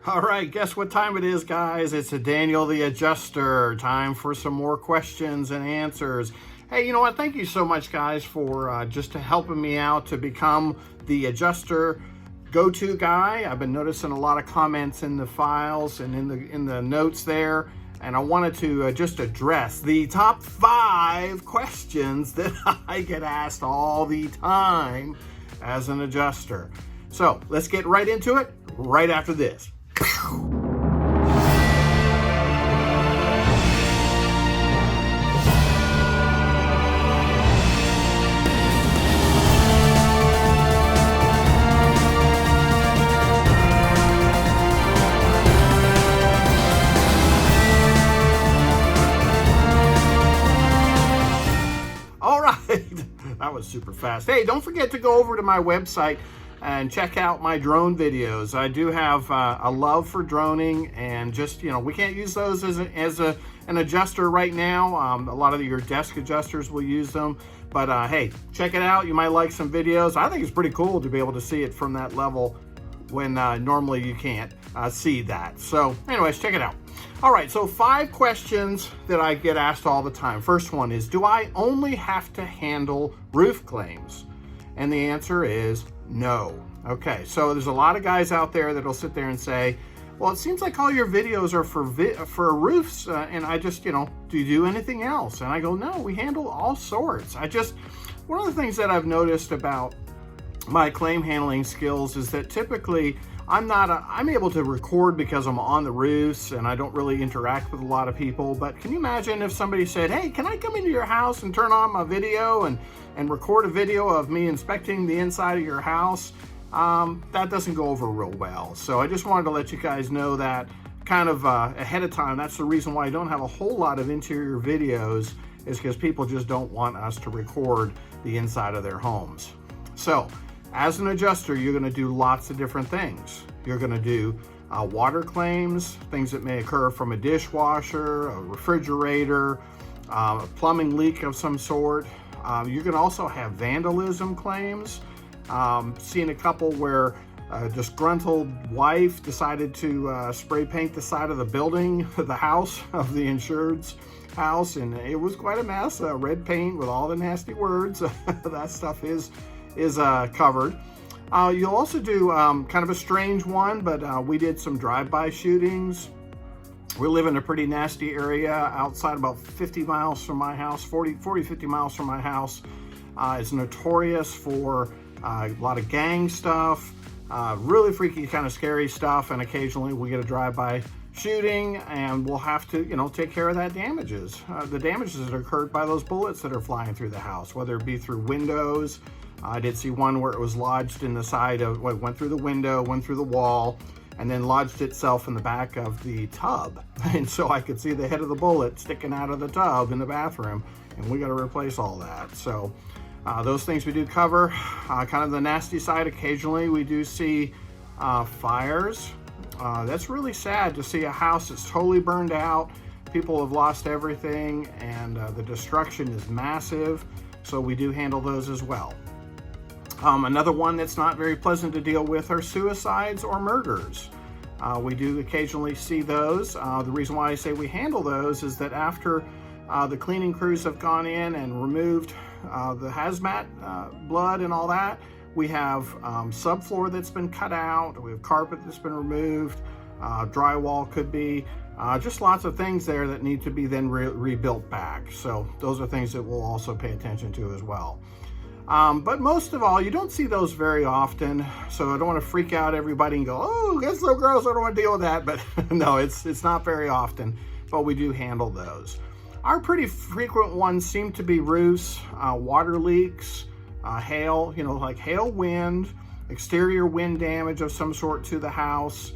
All right, guess what time it is, guys? It's a Daniel the Adjuster. Time for some more questions and answers. Hey, you know what? Thank you so much, guys, for just helping me out to become the adjuster go-to guy. I've been noticing a lot of comments in the files and in the notes there, and I wanted to just address the top 5 questions that I get asked all the time as an adjuster. So let's get right into it right after this. All right, that was super fast. Hey, don't forget to go over to my website and check out my drone videos. I do have a love for droning, and just, you know, we can't use those as an adjuster right now. A lot of your desk adjusters will use them, but hey, check it out. You might like some videos. I think it's pretty cool to be able to see it from that level when normally you can't see that. So anyways, check it out. All right, so 5 questions that I get asked all the time. First one is, do I only have to handle roof claims? And the answer is no. Okay, so there's a lot of guys out there that'll sit there and say, well, it seems like all your videos are for roofs, and I just, you know, do you do anything else? And I go, no, we handle all sorts. One of the things that I've noticed about my claim handling skills is that typically I'm able to record because I'm on the roofs and I don't really interact with a lot of people. But can you imagine if somebody said, hey, can I come into your house and turn on my video and record a video of me inspecting the inside of your house? That doesn't go over real well. So I just wanted to let you guys know that kind of ahead of time. That's the reason why I don't have a whole lot of interior videos, is because people just don't want us to record the inside of their homes. So as an adjuster, you're going to do lots of different things. You're going to do water claims, things that may occur from a dishwasher, a refrigerator, a plumbing leak of some sort. You can also have vandalism claims. Seen a couple where a disgruntled wife decided to spray paint the side of the building, the house of the insured's house, and it was quite a mess. Red paint with all the nasty words. That stuff is covered. You'll also do kind of a strange one, but we did some drive-by shootings. We live in a pretty nasty area outside, about 50 miles from my house, 40, 50 miles from my house. It's notorious for a lot of gang stuff, really freaky, kind of scary stuff, and occasionally we get a drive-by shooting and we'll have to, you know, take care of the damages that occurred by those bullets that are flying through the house, whether it be through windows. I did see one where it was lodged in the side of, well, it went through the window, went through the wall, and then lodged itself in the back of the tub. And so I could see the head of the bullet sticking out of the tub in the bathroom, and we got to replace all that. So those things we do cover. Kind of the nasty side, occasionally we do see fires. That's really sad to see a house that's totally burned out. People have lost everything, and the destruction is massive. So we do handle those as well. Another one that's not very pleasant to deal with are suicides or murders. We do occasionally see those. The reason why I say we handle those is that after the cleaning crews have gone in and removed the hazmat blood and all that, we have subfloor that's been cut out, we have carpet that's been removed, drywall could be, just lots of things there that need to be then rebuilt back. So those are things that we'll also pay attention to as well. But most of all, you don't see those very often, so I don't want to freak out everybody and go, oh, that's so gross, I don't want to deal with that. But no, it's not very often, but we do handle those. Our pretty frequent ones seem to be roofs, water leaks, hail, you know, like hail, wind, exterior wind damage of some sort to the house,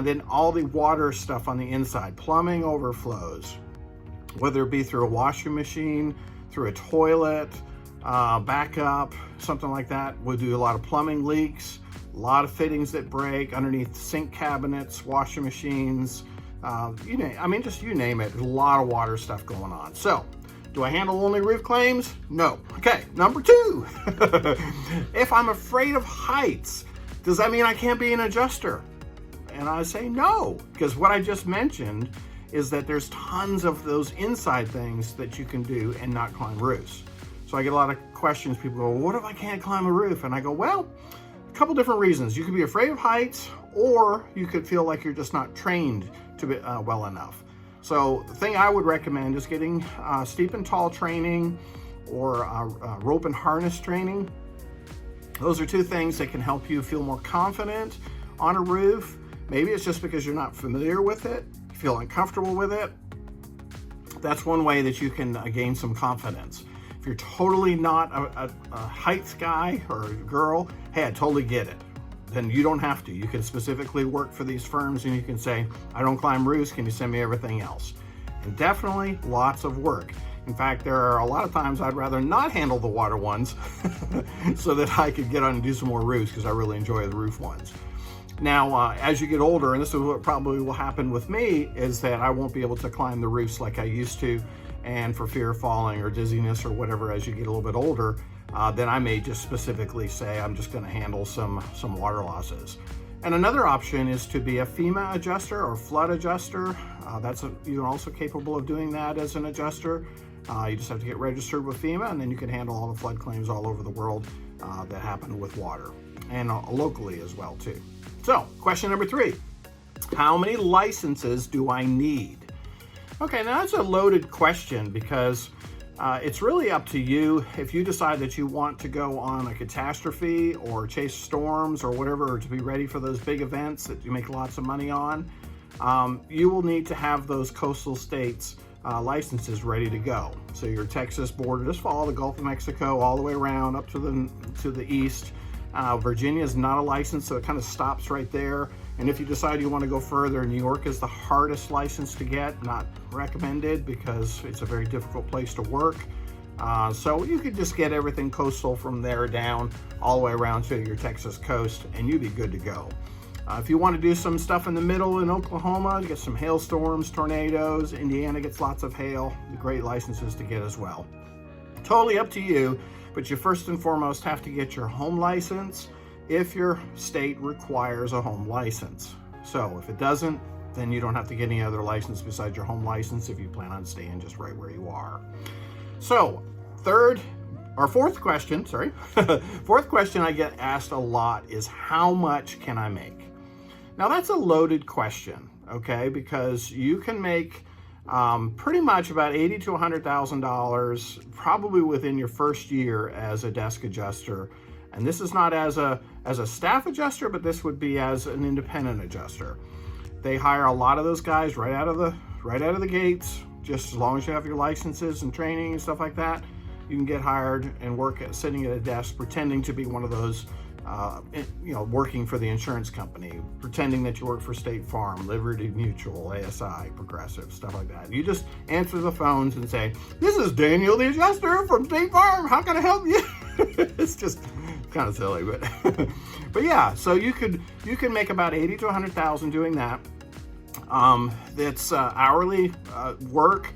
then all the water stuff on the inside, plumbing overflows, whether it be through a washing machine, through a toilet, backup, something like that. We'll do a lot of plumbing leaks, a lot of fittings that break underneath sink cabinets, washing machines, you name it. There's a lot of water stuff going on. So do I handle only roof claims? No. Okay, number 2. If I'm afraid of heights, does that mean I can't be an adjuster? And I say no, because what I just mentioned is that there's tons of those inside things that you can do and not climb roofs. So I get a lot of questions. People go, what if I can't climb a roof? And I go, well, a couple different reasons. You could be afraid of heights, or you could feel like you're just not trained to be well enough. So the thing I would recommend is getting steep and tall training or rope and harness training. Those are two things that can help you feel more confident on a roof. Maybe it's just because you're not familiar with it, you feel uncomfortable with it. That's one way that you can gain some confidence. If you're totally not a heights guy or girl, hey, I totally get it. Then you don't have to. You can specifically work for these firms and you can say, I don't climb roofs, can you send me everything else? And definitely lots of work. In fact, there are a lot of times I'd rather not handle the water ones so that I could get on and do some more roofs, because I really enjoy the roof ones. Now, as you get older, and this is what probably will happen with me, is that I won't be able to climb the roofs like I used to, and for fear of falling or dizziness or whatever, as you get a little bit older, then I may just specifically say I'm just going to handle some water losses. And another option is to be a FEMA adjuster or flood adjuster. You're also capable of doing that as an adjuster. You just have to get registered with FEMA, and then you can handle all the flood claims all over the world that happen with water, and locally as well too. So, question number 3, how many licenses do I need? Okay, now that's a loaded question, because it's really up to you. If you decide that you want to go on a catastrophe or chase storms or whatever, or to be ready for those big events that you make lots of money on, you will need to have those coastal states licenses ready to go. So your Texas border, just follow the Gulf of Mexico all the way around up to the east. Virginia is not a license, so it kind of stops right there. And if you decide you want to go further, New York is the hardest license to get, not recommended, because it's a very difficult place to work. So you could just get everything coastal from there down all the way around to your Texas coast, and you'd be good to go. If you want to do some stuff in the middle in Oklahoma, get some hailstorms, tornadoes, Indiana gets lots of hail, great licenses to get as well. Totally up to you, but you first and foremost have to get your home license if your state requires a home license. So if it doesn't, then you don't have to get any other license besides your home license if you plan on staying just right where you are. So fourth question I get asked a lot is, how much can I make? Now that's a loaded question, okay? Because you can make pretty much about $80,000 to $100,000 probably within your first year as a desk adjuster. And this is not as a staff adjuster, but this would be as an independent adjuster. They hire a lot of those guys right out of the gates. Just as long as you have your licenses and training and stuff like that, you can get hired and work sitting at a desk pretending to be one of those working for the insurance company, pretending that you work for State Farm, Liberty Mutual, ASI, Progressive, stuff like that. You just answer the phones and say, this is Daniel the adjuster from State Farm, how can I help you? It's just kind of silly, but yeah, so you can make about $80,000 to $100,000 doing that. It's hourly work.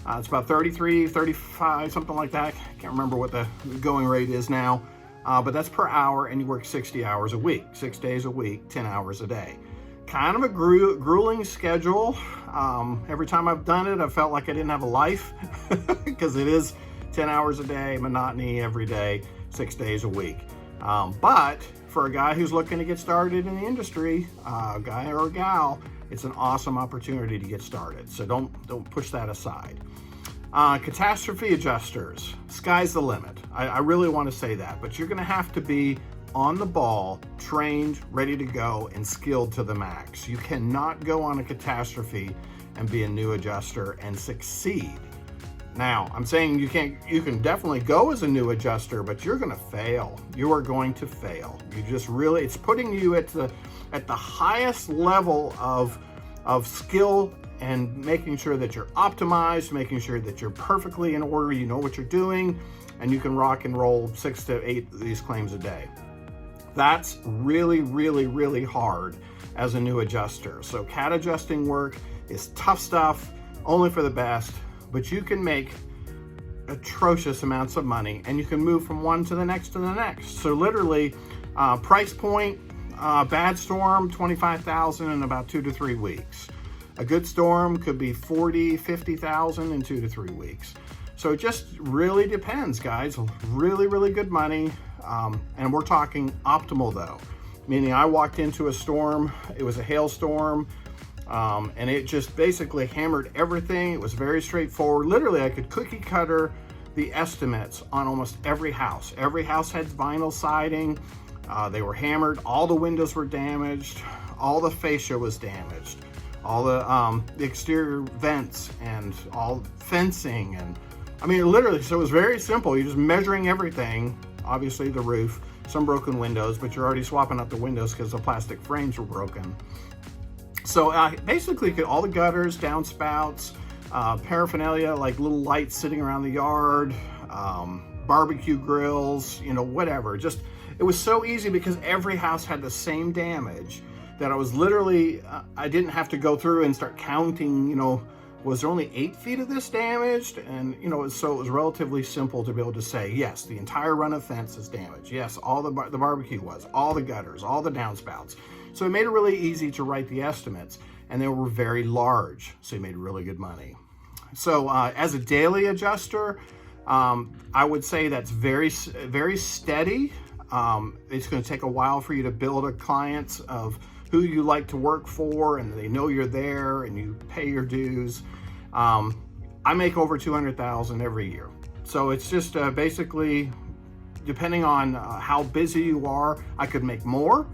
It's about 33, 35, something like that. I can't remember what the going rate is now. But that's per hour, and you work 60 hours a week, 6 days a week, 10 hours a day. Kind of a grueling schedule. Every time I've done it, I've felt like I didn't have a life because it is 10 hours a day, monotony every day, 6 days a week. But for a guy who's looking to get started in the industry, a guy or a gal, it's an awesome opportunity to get started. So don't push that aside. Catastrophe adjusters, sky's the limit. I really want to say that, but you're going to have to be on the ball, trained, ready to go, and skilled to the max. You cannot go on a catastrophe and be a new adjuster and succeed. Now, I'm saying you can definitely go as a new adjuster, but you're going to fail. You are going to fail. It's putting you at the highest level of skill, and making sure that you're optimized, making sure that you're perfectly in order, you know what you're doing, and you can rock and roll 6 to 8 of these claims a day. That's really, really, really hard as a new adjuster. So CAT adjusting work is tough stuff, only for the best, but you can make atrocious amounts of money, and you can move from one to the next to the next. So literally, price point, bad storm, 25,000 in about 2 to 3 weeks. A good storm could be 40, 50,000 in 2 to 3 weeks. So it just really depends, guys. Really, really good money. And we're talking optimal though, meaning I walked into a storm, it was a hailstorm, and it just basically hammered everything. It was very straightforward. Literally, I could cookie cutter the estimates on almost every house. Every house had vinyl siding. They were hammered. All the windows were damaged. All the fascia was damaged. All the exterior vents and all fencing. And I mean, literally, so it was very simple. You're just measuring everything. Obviously the roof, some broken windows, but you're already swapping out the windows because the plastic frames were broken. So basically all the gutters, downspouts, paraphernalia, like little lights sitting around the yard, barbecue grills, you know, whatever. Just, it was so easy because every house had the same damage that I was literally, I didn't have to go through and start counting, you know, was there only 8 feet of this damaged? And, you know, so it was relatively simple to be able to say, yes, the entire run of fence is damaged. Yes, all the barbecue was, all the gutters, all the downspouts. So it made it really easy to write the estimates, and they were very large, so you made really good money. So as a daily adjuster, I would say that's very, very steady. It's going to take a while for you to build a client of who you like to work for, and they know you're there and you pay your dues. I make over 200,000 every year. So it's just basically, depending on how busy you are, I could make more.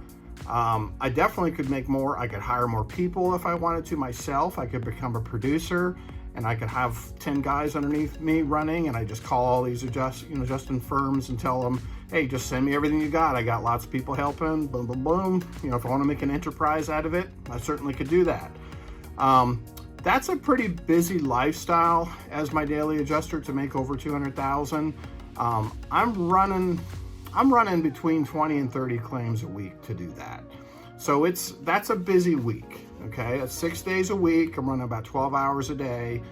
I definitely could make more. I could hire more people if I wanted to myself. I could become a producer and I could have 10 guys underneath me running, and I just call all these adjusting firms and tell them, hey, just send me everything you got. I got lots of people helping, boom, boom, boom. You know, if I want to make an enterprise out of it, I certainly could do that. That's a pretty busy lifestyle as my daily adjuster to make over 200,000. I'm running between 20 and 30 claims a week to do that. So that's a busy week. Okay, it's 6 days a week. I'm running about 12 hours a day,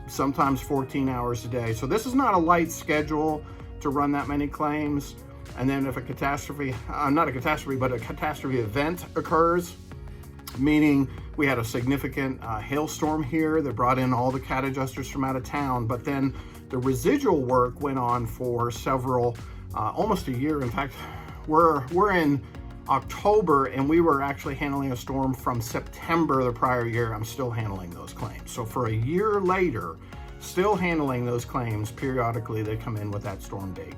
sometimes 14 hours a day. So this is not a light schedule to run that many claims. And then if a catastrophe, not a catastrophe, but a catastrophe event occurs, meaning we had a significant hailstorm here that brought in all the cat adjusters from out of town, but then the residual work went on for several, almost a year. In fact, we're in October, and we were actually handling a storm from September the prior year. I'm still handling those claims. So for a year later, still handling those claims periodically. They come in with that storm date.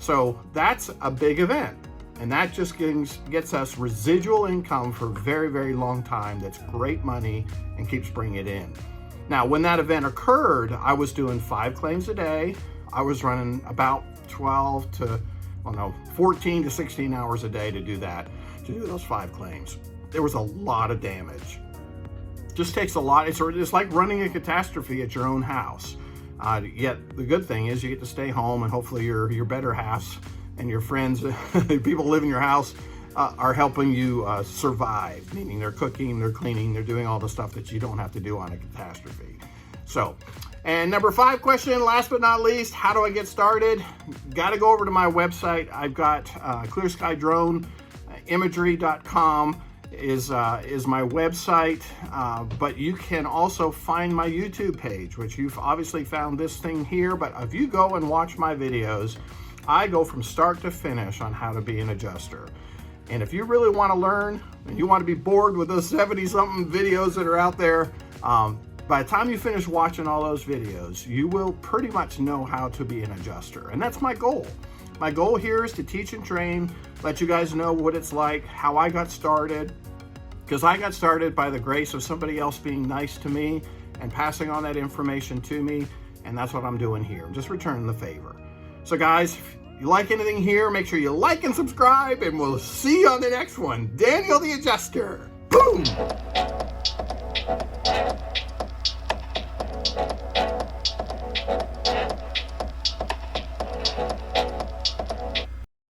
So that's a big event, and that just gets us residual income for a very, very long time. That's great money and keeps bringing it in. Now, when that event occurred, I was doing 5 claims a day. I was running about 14 to 16 hours a day to do that, to do those 5 claims. There was a lot of damage. Just takes a lot. It's like running a catastrophe at your own house. Yet the good thing is you get to stay home, and hopefully your better halves and your friends, people who live in your house, are helping you survive, meaning they're cooking, they're cleaning, they're doing all the stuff that you don't have to do on a catastrophe. So, and number 5 question, last but not least, how do I get started? Got to go over to my website. I've got Clear Sky Drone Imagery.com is my website, but you can also find my YouTube page, which you've obviously found this thing here. But if you go and watch my videos, I go from start to finish on how to be an adjuster. And if you really want to learn and you want to be bored with those 70-something videos that are out there, by the time you finish watching all those videos, you will pretty much know how to be an adjuster. And that's my goal. My goal here is to teach and train, let you guys know what it's like, how I got started, because I got started by the grace of somebody else being nice to me and passing on that information to me, and that's what I'm doing here. I'm just returning the favor. So guys, if you like anything here, make sure you like and subscribe, and we'll see you on the next one. Daniel the Adjuster. Boom!